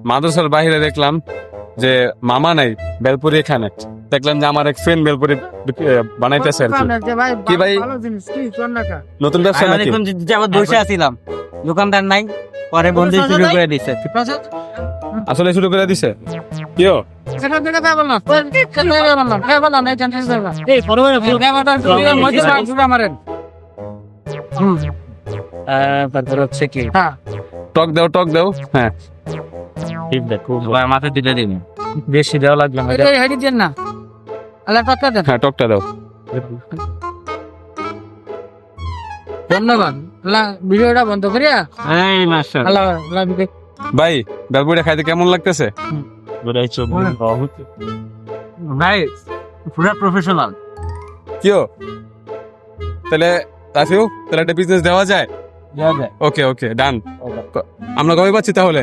মাদ্রাসার বাইরে দেখলাম যে মামা নাই বেলপুরি এখানে, দেখলাম যে আমার এক ফ্রেন্ড বেলপুরি বানাইতেছে আর কি। কি ভাই নতুন ব্যবসা নাকি? আবার বসে আছিলাম, দোকানদার নাই, পরে বন্ধু শুরু করে দিছে। আসলে শুরু করে দিছে কিও তারপর হচ্ছে কি টক দাও। হ্যাঁ মাথায় দিলে দিন, বেশি দেওয়া লাগবে না। হ্যাঁ টকটা দাও। ধন্যবাদ। ভিডিওটা বন্ধ করিয়া ভাই বেলপুরিটা খাইতে কেমন লাগতেছে? ভাই পুরা প্রফেশনাল। কিও তাহলে রাফিউ, তাহলে একটা বিজনেস দেওয়া যায়? ওকে ডান। আমরা কবে পাচ্ছি তাহলে?